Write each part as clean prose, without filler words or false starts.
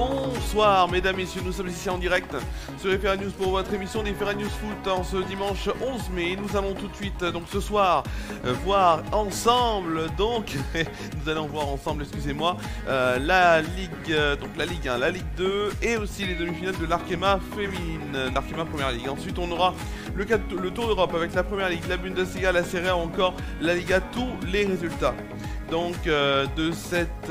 Bonsoir mesdames et messieurs, nous sommes ici en direct sur FR News pour votre émission des FR News Foot en ce dimanche 11 mai. Nous allons tout de suite donc ce soir voir ensemble la Ligue la Ligue 1, la Ligue 2 et aussi les demi-finales de l'Arkema féminine, l'Arkema Première Ligue. Ensuite on aura le Tour d'Europe avec la Première Ligue, la Bundesliga, la Serie A ou encore la Liga, tous les résultats donc de cette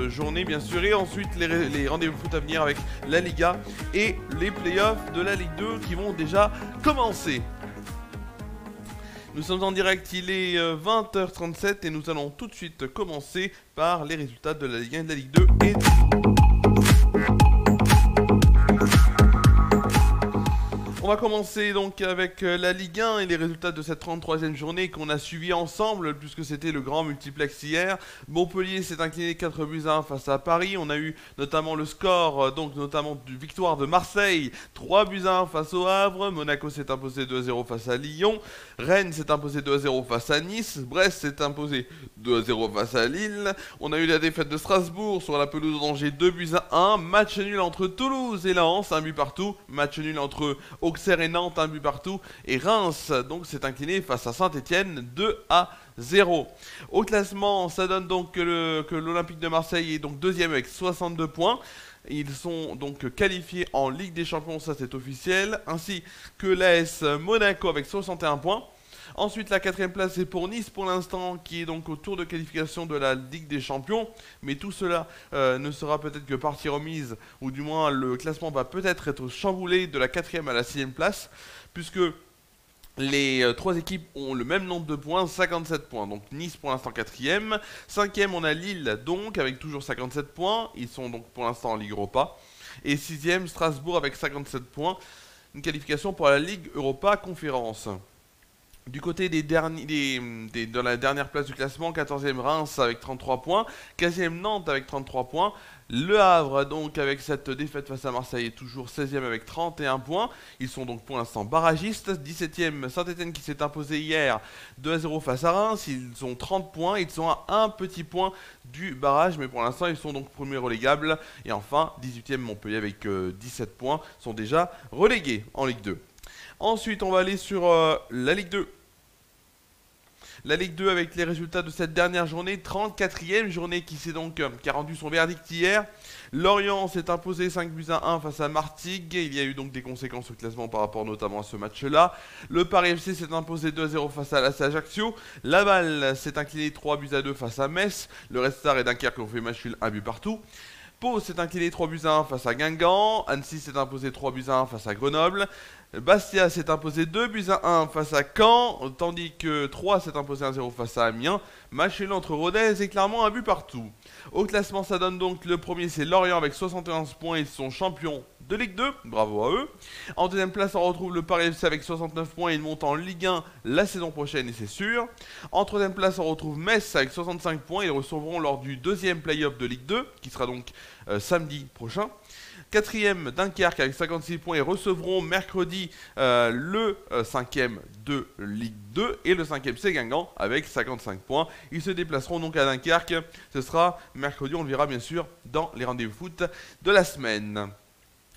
journée bien sûr, et ensuite les rendez-vous foot à venir avec la Liga et les playoffs de la Ligue 2 qui vont déjà commencer. Nous sommes en direct, il est 20h37 et nous allons tout de suite commencer par les résultats de la Ligue 1, de la Ligue 2 et on va commencer donc avec la Ligue 1 et les résultats de cette 33e journée qu'on a suivi ensemble puisque c'était le grand multiplex hier. Montpellier s'est incliné 4-1 face à Paris. On a eu notamment le score, notamment du victoire de Marseille, 3-1 face au Havre. Monaco s'est imposé 2-0 face à Lyon. Rennes s'est imposé 2-0 face à Nice. Brest s'est imposé 2-0 face à Lille. On a eu la défaite de Strasbourg sur la pelouse d'Angers, 2-1. Match nul entre Toulouse et Lens, 1 but partout. Match nul entre Auxerre et Nantes, 1 but partout. Et Reims donc s'est incliné face à Saint-Etienne, 2-0. Au classement, ça donne donc que l'Olympique de Marseille est donc deuxième avec 62 points. Ils sont donc qualifiés en Ligue des Champions, ça c'est officiel. Ainsi que l'AS Monaco avec 61 points. Ensuite, la 4e place est pour Nice pour l'instant, qui est donc au tour de qualification de la Ligue des Champions. Mais tout cela ne sera peut-être que partie remise, ou du moins le classement va peut-être être chamboulé de la 4e à la 6e place, puisque les 3 équipes ont le même nombre de points, 57 points. Donc Nice pour l'instant 4e. 5e, on a Lille donc avec toujours 57 points. Ils sont donc pour l'instant en Ligue Europa. Et 6e, Strasbourg avec 57 points. Une qualification pour la Ligue Europa Conférence. Du côté de la dernière place du classement, 14e Reims avec 33 points, 15e Nantes avec 33 points, Le Havre donc avec cette défaite face à Marseille est toujours 16e avec 31 points, ils sont donc pour l'instant barragistes. 17e Saint-Etienne qui s'est imposé hier 2-0 face à Reims, ils ont 30 points, ils sont à un petit point du barrage, mais pour l'instant ils sont donc premiers relégables. Et enfin 18e Montpellier avec 17 points sont déjà relégués en Ligue 2. Ensuite, on va aller sur la Ligue 2. La Ligue 2 avec les résultats de cette dernière journée, 34e journée qui a rendu son verdict hier. Lorient s'est imposé 5-1 face à Martigues. Il y a eu donc des conséquences au classement par rapport notamment à ce match-là. Le Paris FC s'est imposé 2-0 face à l'AS Ajaccio. Laval s'est incliné 3-2 face à Metz. Le Red Star et Dunkerque ont fait match nul, 1 but partout. Pau s'est incliné 3-1 face à Guingamp. Annecy s'est imposé 3-1 face à Grenoble. Bastia s'est imposé 2-1 face à Caen, tandis que 3 s'est imposé 1-0 face à Amiens. Match nul entre Rodez et Clermont, 1 but partout. Au classement, ça donne donc le premier, c'est Lorient avec 71 points, ils sont champions de Ligue 2, bravo à eux. En deuxième place, on retrouve le Paris FC avec 69 points, ils montent en Ligue 1 la saison prochaine et c'est sûr. En troisième place, on retrouve Metz avec 65 points, ils recevront lors du deuxième play-off de Ligue 2, qui sera donc samedi prochain. 4e Dunkerque avec 56 points et recevront mercredi le 5e de Ligue 2 et le 5e c'est Guingamp avec 55 points. Ils se déplaceront donc à Dunkerque, ce sera mercredi, on le verra bien sûr dans les rendez-vous foot de la semaine.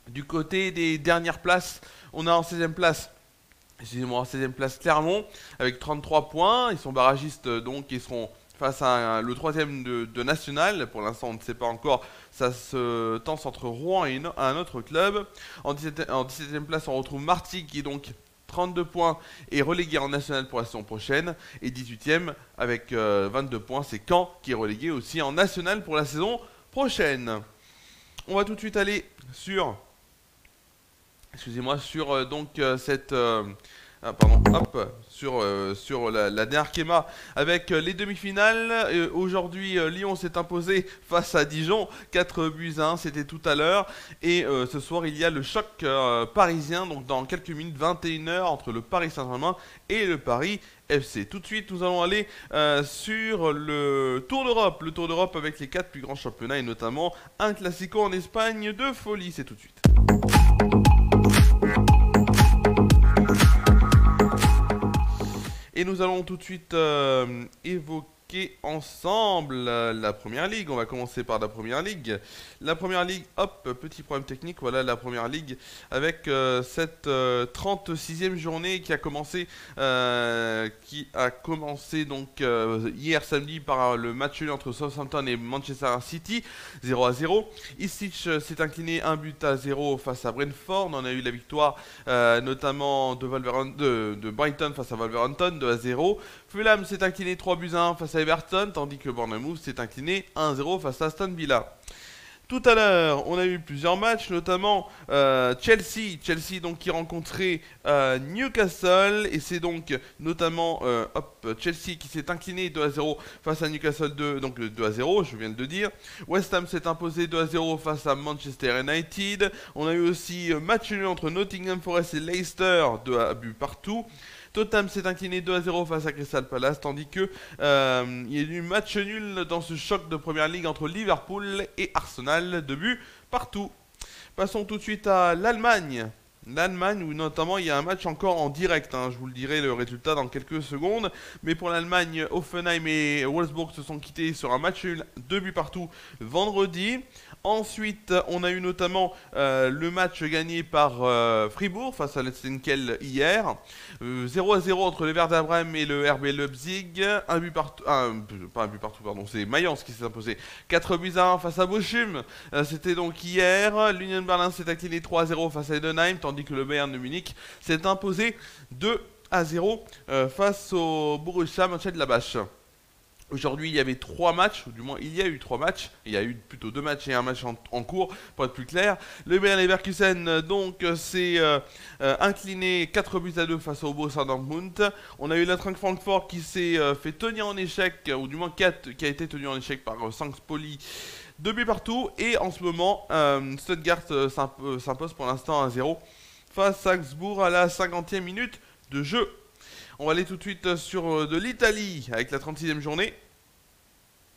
Du côté des dernières places, on a en 16e place, excusez-moi, en 16e place Clermont avec 33 points, ils sont barragistes donc ils seront face à le 3e de National. Pour l'instant on ne sait pas encore, ça se tense entre Rouen et un autre club. En 17e place on retrouve Martigues qui est donc 32 points et relégué en National pour la saison prochaine. Et 18e avec 22 points c'est Caen qui est relégué aussi en National pour la saison prochaine. On va tout de suite aller sur, excusez-moi, sur cette... sur la Arkema avec les demi-finales. Aujourd'hui, Lyon s'est imposé face à Dijon, 4-1, c'était tout à l'heure. Et ce soir, il y a le choc parisien, donc dans quelques minutes, 21h, entre le Paris Saint-Germain et le Paris FC. Tout de suite, nous allons aller sur le Tour d'Europe. Le Tour d'Europe avec les 4 plus grands championnats et notamment un classico en Espagne de folie. C'est tout de suite. Et nous allons tout de suite évoquer ensemble la première ligue. On va commencer par la première ligue. La première ligue, hop, petit problème technique, voilà la première ligue avec cette 36e journée qui a commencé donc hier samedi par le match nul entre Southampton et Manchester City, 0-0. Ipswich s'est incliné 1-0 face à Brentford. On a eu la victoire notamment de Brighton face à Wolverhampton, 2-0. Fulham s'est incliné 3-1 face à Everton, tandis que Bournemouth s'est incliné 1-0 face à Aston Villa. Tout à l'heure, on a eu plusieurs matchs, notamment Chelsea donc, qui rencontrait Newcastle, et c'est donc notamment Chelsea qui s'est incliné 2-0 face à Newcastle 2, donc 2-0, je viens de le dire. West Ham s'est imposé 2-0 face à Manchester United. On a eu aussi match nul entre Nottingham Forest et Leicester, 2 partout. Tottenham s'est incliné 2-0 face à Crystal Palace, tandis que il y a eu match nul dans ce choc de première ligue entre Liverpool et Arsenal, 2 buts partout. Passons tout de suite à l'Allemagne. L'Allemagne où notamment il y a un match encore en direct, je vous le dirai le résultat dans quelques secondes. Mais pour l'Allemagne, Hoffenheim et Wolfsburg se sont quittés sur un match nul, 2 buts partout vendredi. Ensuite, on a eu notamment le match gagné par Fribourg face à Letzenkel hier. 0-0 entre le Werder Bremen et le RB Leipzig. Un but partout, pas un but partout, pardon, c'est Mayence qui s'est imposé. 4-1 face à Bochum. C'était donc hier. L'Union Berlin s'est incliné 3-0 face à Heidenheim, tandis que le Bayern de Munich s'est imposé 2-0 face au Borussia Mönchengladbach. Aujourd'hui, il y avait 3 matchs, ou du moins il y a eu 3 matchs. Il y a eu plutôt 2 matchs et un match en cours, pour être plus clair. Le Bayer Leverkusen donc s'est incliné 4-2 face au Borussia Dortmund. On a eu l'Eintracht Francfort qui s'est fait tenir en échec, ou du moins qui a été tenu en échec par St. Pauli. 2 buts partout. Et en ce moment, Stuttgart s'impose pour l'instant 1-0 face à Augsbourg à la 50e minute de jeu. On va aller tout de suite sur de l'Italie avec la 36e journée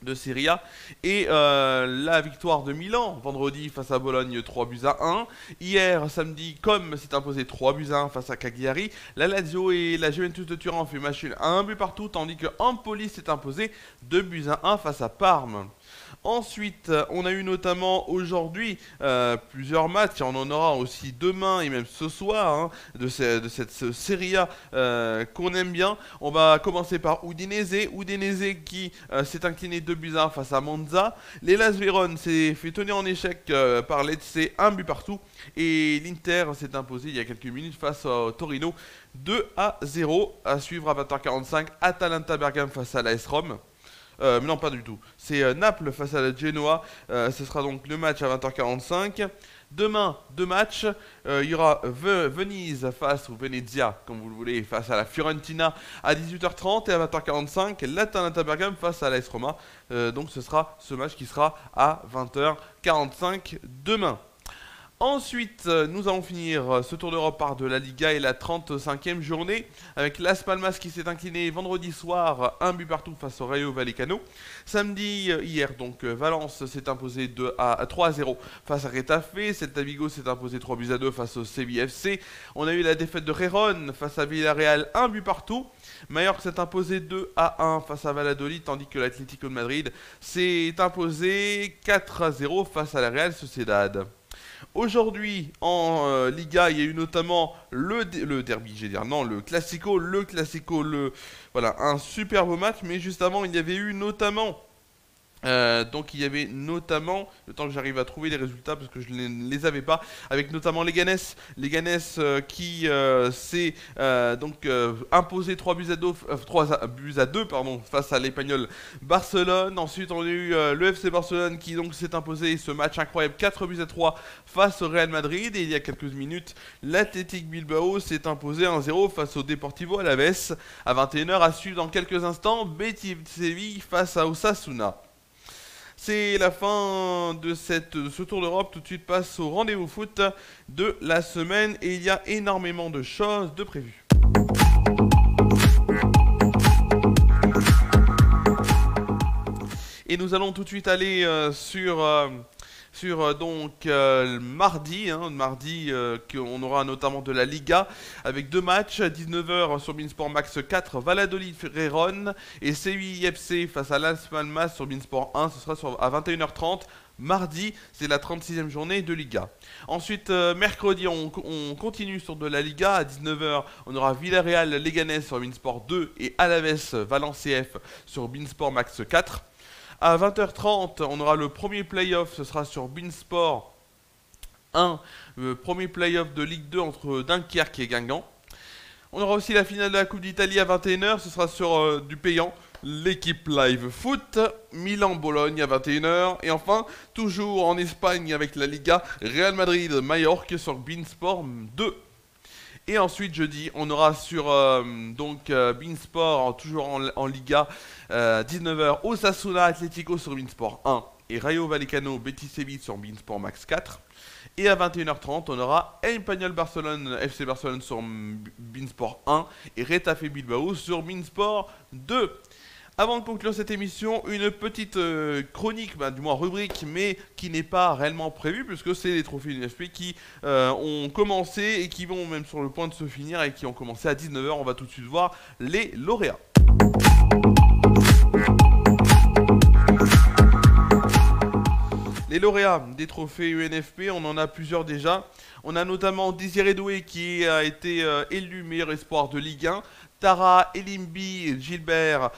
de Serie A et la victoire de Milan vendredi face à Bologne 3-1. Hier samedi, Comme s'est imposé 3-1 face à Cagliari. La Lazio et la Juventus de Turin ont fait match nul 1 but partout, tandis que Empoli s'est imposé 2-1 face à Parme. Ensuite, on a eu notamment aujourd'hui plusieurs matchs, et on en aura aussi demain et même ce soir de cette Serie A qu'on aime bien. On va commencer par Udinese qui s'est incliné 2-1 face à Monza. L'Hellas Vérone s'est fait tenir en échec par Lecce, 1 but partout. Et l'Inter s'est imposé il y a quelques minutes face au Torino 2-0. À suivre à 20h45, Atalanta Bergame face à l'AS Rome. Mais non, pas du tout. C'est Naples face à la Genoa. Ce sera donc le match à 20h45. Demain, 2 matchs. Il y aura Venise face, ou Venezia, comme vous le voulez, face à la Fiorentina à 18h30. Et à 20h45, l'Atalanta Bergame face à l'AS Roma. Donc ce sera ce match qui sera à 20h45 demain. Ensuite, nous allons finir ce tour d'Europe par de la Liga et la 35e journée avec Las Palmas qui s'est incliné vendredi soir 1 but partout face au Rayo Vallecano. Samedi, hier, donc Valence s'est imposé 3-0 face à Retafe. Celta Vigo s'est imposé 3-2 face au Sevilla FC. On a eu la défaite de Gérone face à Villarreal, 1 but partout. Mallorca s'est imposé 2-1 face à Valladolid, tandis que l'Atlético de Madrid s'est imposé 4-0 face à la Real Sociedad. Aujourd'hui en Liga, il y a eu notamment le derby, le Classico, voilà, un superbe match. Mais juste avant, il y avait eu notamment le temps que j'arrive à trouver les résultats parce que je ne les avais pas, avec notamment Leganés qui s'est imposé 3-2 face à l'Espagnol Barcelone. Ensuite on a eu le FC Barcelone qui donc s'est imposé ce match incroyable 4-3 face au Real Madrid. Et il y a quelques minutes, l'Athletic Bilbao s'est imposé 1-0 face au Deportivo Alavés. À 21h à suivre dans quelques instants, Betis Séville face à Osasuna. C'est la fin de ce tour d'Europe. Tout de suite passe au rendez-vous foot de la semaine et il y a énormément de choses de prévues. Et nous allons tout de suite aller sur sur mardi, qu'on aura notamment de la Liga avec deux matchs à 19h sur Beansport Max 4, Valladolid-Gérone et CUI-FC face à Las Palmas sur Beansport 1, ce sera à 21h30. Mardi, c'est la 36e journée de Liga. Ensuite, mercredi, on continue sur de la Liga. À 19h, on aura Villarreal-Leganés sur Beansport 2 et Alaves-Valence CF sur Beansport Max 4. À 20h30, on aura le premier playoff, ce sera sur Beansport 1, le premier playoff de Ligue 2 entre Dunkerque et Guingamp. On aura aussi la finale de la Coupe d'Italie à 21h, ce sera sur du payant. L'équipe live foot, Milan-Bologne à 21h. Et enfin, toujours en Espagne avec la Liga, Real Madrid-Majorque sur Beansport 2. Et ensuite, jeudi, on aura sur Beansport, toujours en Liga, 19h, Osasuna Atlético sur Beansport 1 et Rayo Vallecano Betis Séville sur Beansport Max 4. Et à 21h30, on aura Espanyol Barcelone, FC Barcelone sur Beansport 1 et Retafe Bilbao sur Beansport 2. Avant de conclure cette émission, une petite chronique, du moins rubrique, mais qui n'est pas réellement prévue, puisque c'est les trophées UNFP qui ont commencé et qui vont même sur le point de se finir et qui ont commencé à 19h. On va tout de suite voir les lauréats. Les lauréats des trophées UNFP, on en a plusieurs déjà. On a notamment Désiré Doué qui a été élu meilleur espoir de Ligue 1. Tara Elimbi Gilbert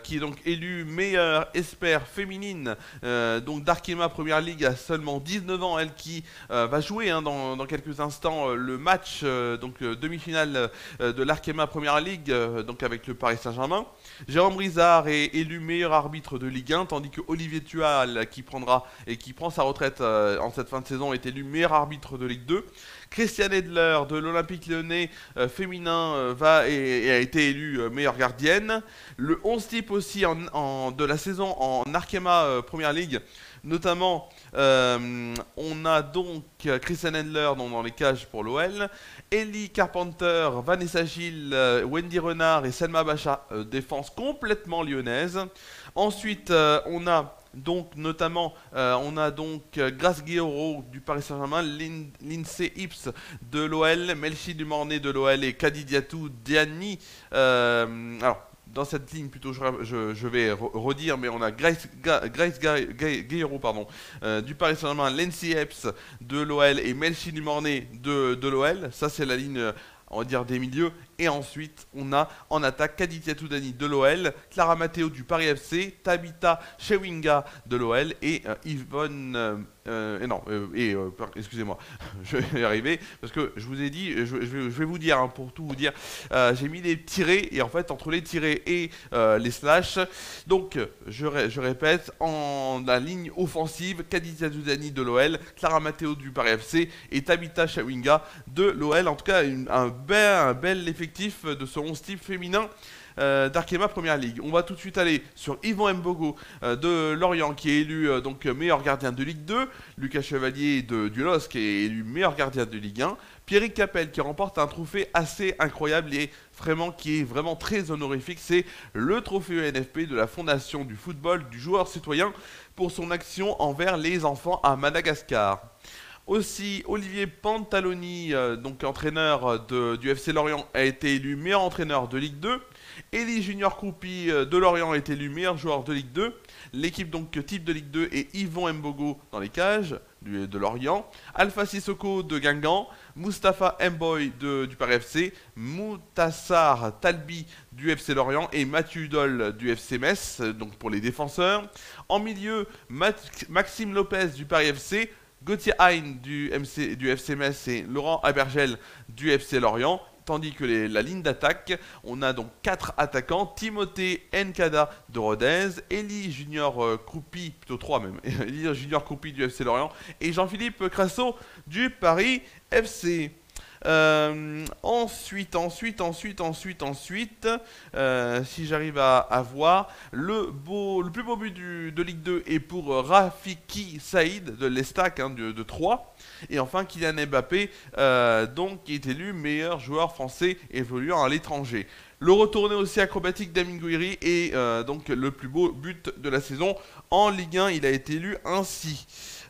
qui est donc élue meilleure espère féminine d'Arkema Première Ligue à seulement 19 ans, elle qui va jouer dans quelques instants le match demi-finale de l'Arkema Première Ligue avec le Paris Saint-Germain. Jérôme Brizard est élu meilleur arbitre de Ligue 1, tandis que Olivier Tual qui prend sa retraite en cette fin de saison est élu meilleur arbitre de Ligue 2. Christiane Edler de l'Olympique Lyonnais féminin a été élue meilleure gardienne. Le 11 type aussi de la saison en Arkema Première Ligue. Notamment, on a donc Christiane Edler dans les cages pour l'OL. Ellie Carpenter, Vanessa Gilles, Wendy Renard et Selma Bacha, défense complètement lyonnaise. Ensuite, on a Grace Guéoro du Paris Saint-Germain, Lindsay Ips de l'OL, Melchi Dumornay de l'OL et Kadidiatou Diani. Dans cette ligne, plutôt, je vais redire, mais on a Grace Guéoro du Paris Saint-Germain, Lindsay Ips de l'OL et Melchi Dumornay de l'OL. Ça, c'est la ligne, on va dire, des milieux. Et ensuite, on a en attaque Kadidiatou Dani de l'OL, Clara Matteo du Paris FC, Tabitha Chewinga de l'OL et Yvonne... excusez-moi, je vais y arriver, parce que je vous ai dit, je vais vous dire, pour tout vous dire, j'ai mis les tirés, et en fait, entre les tirés et les slash, donc, je répète, en la ligne offensive, Kadidiatou Dani de l'OL, Clara Matteo du Paris FC et Tabitha Chewinga de l'OL. En tout cas, un bel effectif de ce 11 type féminin d'Arkema Première Ligue. On va tout de suite aller sur Yvon Mbogo de Lorient qui est élu meilleur gardien de Ligue 2, Lucas Chevalier du LOSC qui est élu meilleur gardien de Ligue 1, Pierrick Capel qui remporte un trophée assez incroyable et qui est vraiment très honorifique, c'est le trophée UNFP de la Fondation du football du joueur citoyen pour son action envers les enfants à Madagascar. Aussi, Olivier Pantaloni, entraîneur du FC Lorient, a été élu meilleur entraîneur de Ligue 2. Elie Junior Kroupi de Lorient est élu meilleur joueur de Ligue 2. L'équipe type de Ligue 2 est Yvon Mbogo dans les cages de Lorient. Alpha Sissoko de Guingamp. Mustapha Mboy du Paris FC. Moutassar Talbi du FC Lorient et Mathieu Udol du FC Metz, pour les défenseurs. En milieu, Maxime Lopez du Paris FC. Gauthier Hein du FC Metz et Laurent Abergel du FC Lorient. Tandis que la ligne d'attaque, on a donc 4 attaquants. Timothée Nkada de Rodez, Elie Junior Kroupi, plutôt 3 même, Elie Junior Kroupi du FC Lorient et Jean-Philippe Crasso du Paris FC. Ensuite, si j'arrive à voir, le plus beau but de Ligue 2 est pour Rafiki Saïd de l'Estac de 3. Et enfin, Kylian Mbappé, qui est élu meilleur joueur français évoluant à l'étranger. Le retourné aussi acrobatique d'Amin Gouiri est le plus beau but de la saison en Ligue 1. Il a été élu ainsi.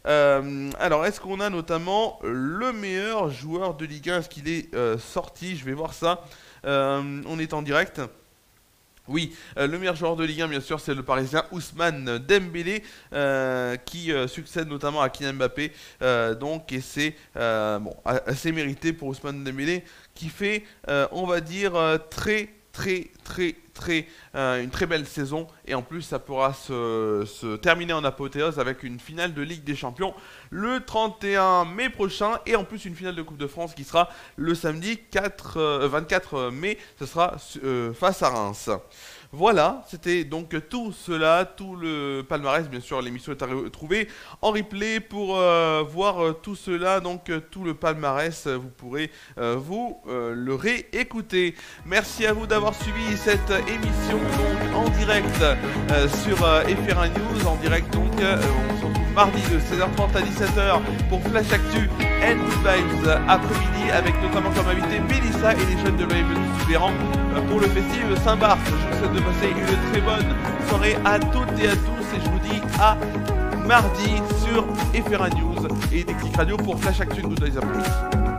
Alors, est-ce qu'on a notamment le meilleur joueur de Ligue 1? Est-ce qu'il est sorti? Je vais voir ça. On est en direct. Oui, le meilleur joueur de Ligue 1, bien sûr, c'est le Parisien Ousmane Dembélé, qui succède notamment à Kylian Mbappé. Donc, et c'est bon, assez mérité pour Ousmane Dembélé, qui fait, on va dire, une très belle saison. Et en plus, ça pourra se terminer en apothéose avec une finale de Ligue des Champions le 31 mai prochain. Et en plus, une finale de Coupe de France qui sera le samedi 24 mai. Ce sera face à Reims. Voilà, c'était donc tout cela, tout le palmarès. Bien sûr, l'émission est à retrouver en replay pour voir tout cela. Donc, tout le palmarès, vous pourrez le réécouter. Merci à vous d'avoir suivi cette émission donc, en direct sur FR1 News. En direct, donc, on se retrouve mardi de 16h30 à 17h pour Flash Actu and Good Vibes après-midi avec notamment comme invité Mélissa et les jeunes de l'OM Soufférant pour le festival Saint-Barth. Je vous souhaite de passer une très bonne soirée à toutes et à tous et je vous dis à mardi sur FR1 News et Déclic Radio pour Flash Actu de Good Vibes après-midi.